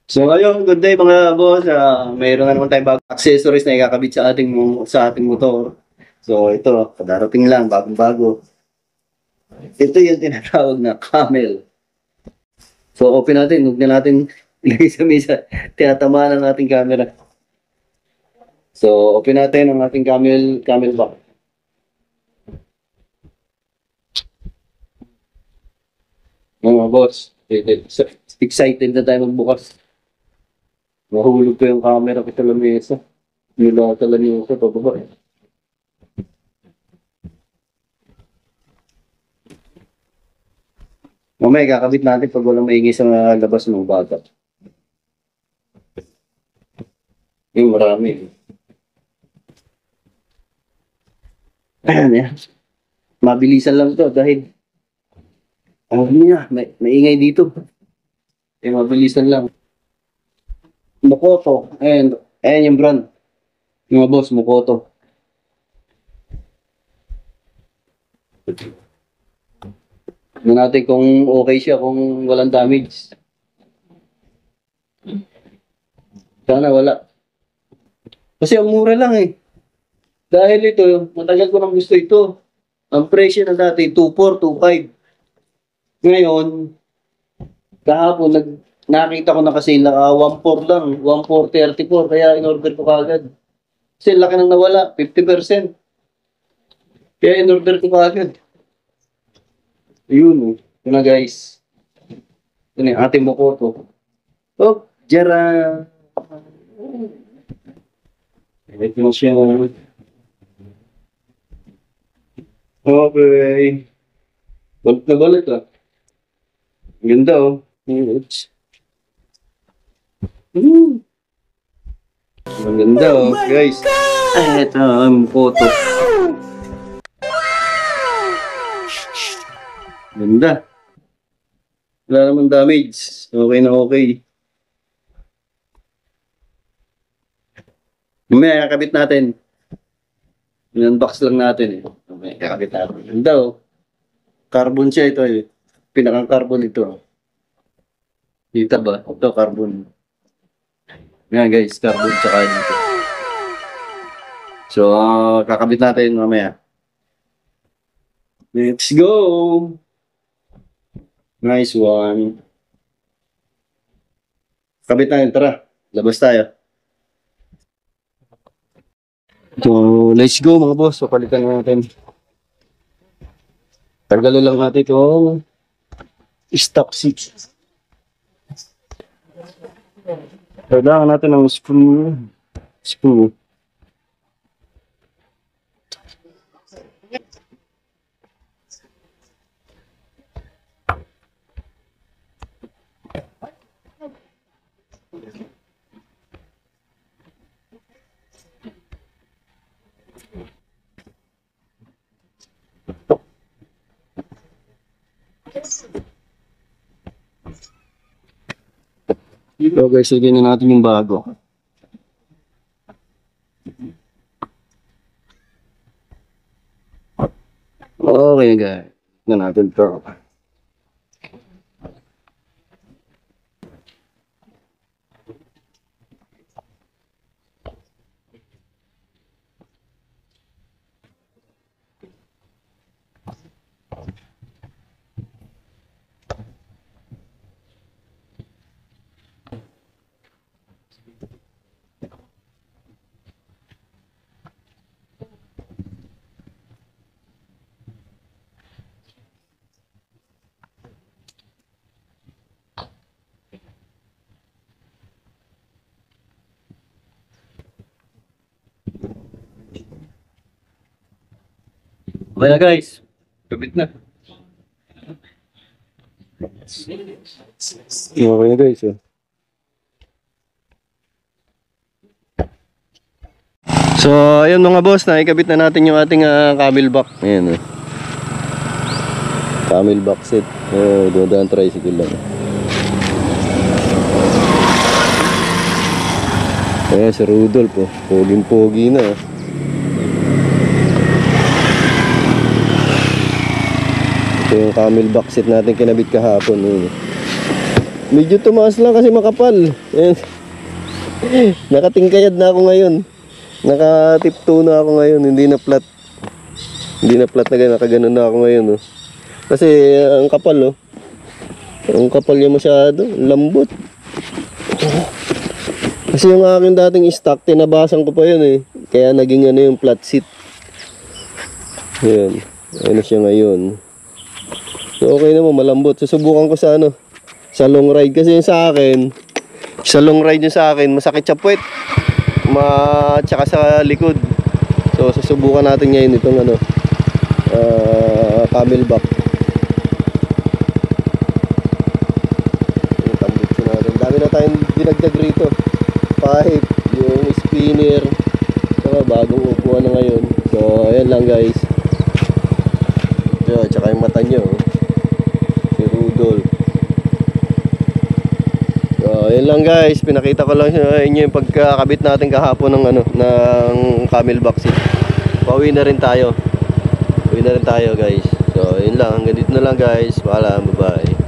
So ayun, good day mga boss. Mayroon na naman tayong bagong accessories na ikakabit sa ating motor. So ito, darating lang, bagong-bago. Ito yung tinatawag na camel. So open natin, huwag na natin ilagay sa mesa. Tinatamaan ang ating camera. So open natin ang ating camel box. Mga boss, excited na tayo magbukas. Mahulog ko yung camera ko sa lamesa. Nila sa lamesa, pababa. Mamaya kakabit natin pag walang maingay sa labas ng bata. Yung marami. Ayan yan. Mabilisan lang to dahil maingay dito. Mabilisan lang. Mokoto. Ayan yung brand. Yung mga boss, Mokoto. Tignan natin kung okay siya, kung walang damage. Sana wala. Kasi ang mura lang eh. Dahil ito, matagal ko nang gusto ito. Ang presyo na dati, 2.4, 2.5. Ngayon, kahapon, nakita ko na kasi 1.4 lang, 1.434, kaya in-order ko kagad. Kasi laki nang nawala, 50%. Kaya in-order ko kagad. Ayun, yun na guys. Yun yung ating Mokoto. Oh, jara. Ito na siya. Okay. Balik na balik ah. Ganda oh. Ang ganda oh, guys. Ito ang photo. Ganda. Wala naman damage. Okay na okay. Mamaya kakabit natin. In-unbox lang natin eh. Mamaya kakabit natin. Ganda oh. Carbon siya ito eh. Pinakang carbon ito. Kita ba? Ito carbon. Yan guys, carbon tsaka dito. So, kakabit natin mamaya. Let's go! Nice one. Kabit natin, tara. Labas tayo. So, let's go mga boss. So, palitan natin. Tanggalin lang natin itong stock seat. Kailangan natin ng screw. So guys, lagyan na natin yung bago. Okay guys, na natin ito. Okay na guys, kabit na. Okay na guys. So, ayun mga boss, naikabit na natin yung ating camel box. Ayan camel box set. Doon tricycle lang. Ayan si Rudolph oh. Poging-pogi na oh. Ito yung camel box set natin kinabit kahapon. Medyo tumaas lang kasi makapal. Ayan. Nakatingkayad na ako ngayon. Nakatipto na ako ngayon. Hindi na flat. Hindi na flat na ganun. Nakaganon na ako ngayon. Oh. Kasi ang kapal, oh. Ang kapal niya masyado. Lambot. Kasi yung aking dating stock, tinabasan ko pa yun eh. Kaya naging ano yung flat seat. Ayan. Ayan na siya ngayon. So okay naman, malambot. Susubukan ko sa ano, sa long ride. Kasi yung sa akin, sa long ride yung sa akin, masakit sa puwet. Tsaka sa likod. So susubukan natin ngayon itong ano, camelback. Dami na tayong dinagdag rito. Pipe, yung spinner, saka bagong upuan na ngayon. So ayan lang guys. So, tsaka yung mata nyo, si Rudolph. So ayan lang guys, pinakita ko lang sa inyo yung pagkakabit natin kahapon ng ano, ng camelback seat. Pauwi na rin tayo. Uwi na rin tayo guys. So yun lang, hanggang dito na lang guys. Paalam, bye bye.